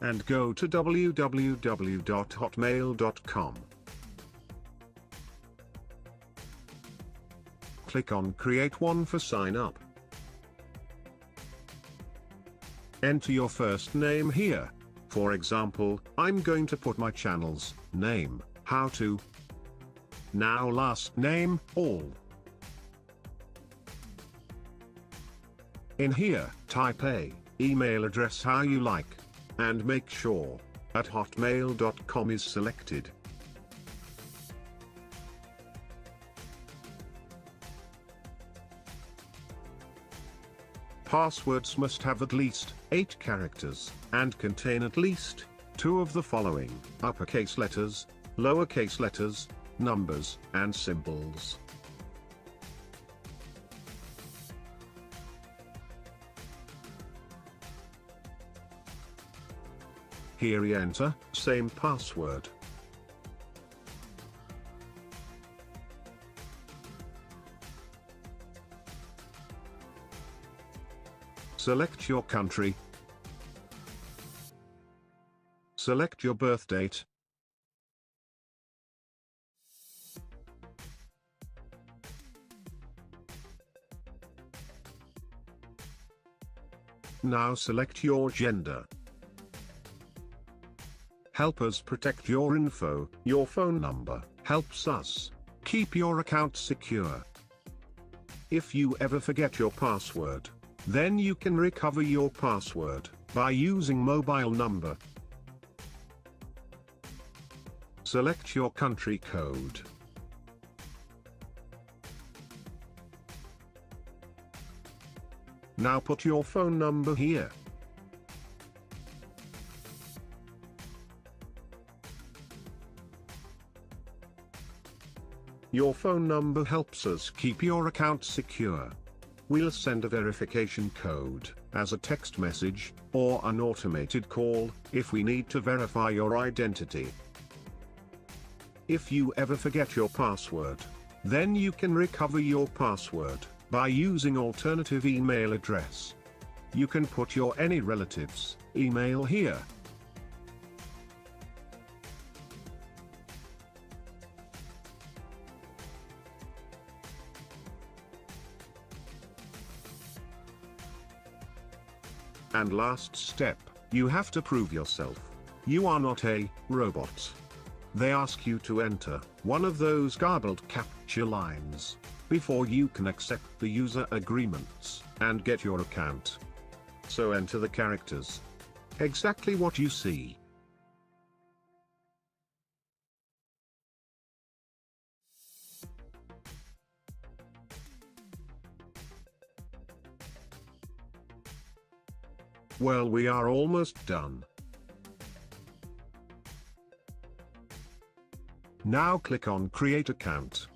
and go to www.hotmail.com. Click on Create One for sign up. Enter your first name here. For example, I'm going to put my channel's name, How To. Now last name, all. In here, type a email address how you like, and make sure @hotmail.com is selected. Passwords must have at least 8 characters, and contain at least 2 of the following: uppercase letters, lowercase letters, numbers, and symbols. Here we enter, same password. Select your country. Select your birth date. Now select your gender. Help us protect your info. Your phone number helps us keep your account secure. If you ever forget your password, then you can recover your password by using mobile number. Select your country code. Now put your phone number here. Your phone number helps us keep your account secure. We'll send a verification code as a text message or an automated call if we need to verify your identity. If you ever forget your password, then you can recover your password by using alternative email address. You can put your any relatives' email here. And last step, you have to prove yourself. You are not a robot. They ask you to enter one of those garbled captcha lines before you can accept the user agreements and get your account. So enter the characters. Exactly what you see. Well, we are almost done. Now click on Create Account.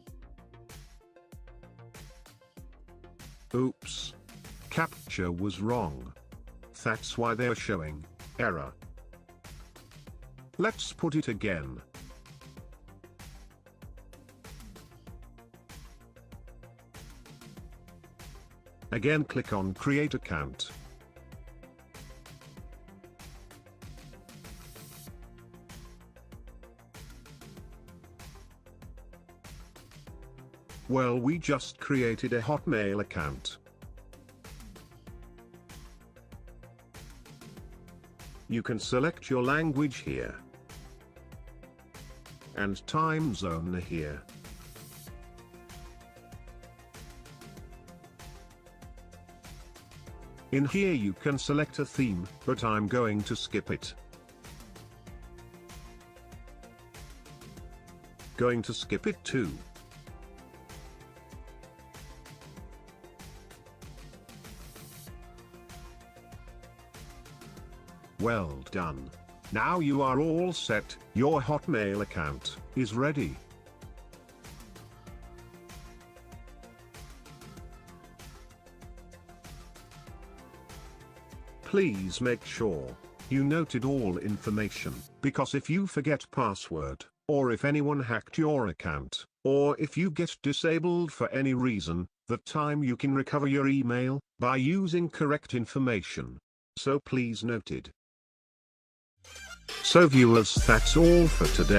Oops. Captcha was wrong. That's why they're showing error. Let's put it again. Again, click on Create Account. Well, we just created a Hotmail account. You can select your language here. And time zone here. In here you can select a theme, but I'm going to skip it. Going to skip it too. Well done. Now you are all set, your Hotmail account is ready. Please make sure you noted all information, because if you forget password, or if anyone hacked your account, or if you get disabled for any reason, that time you can recover your email by using correct information. So please noted. So viewers, that's all for today.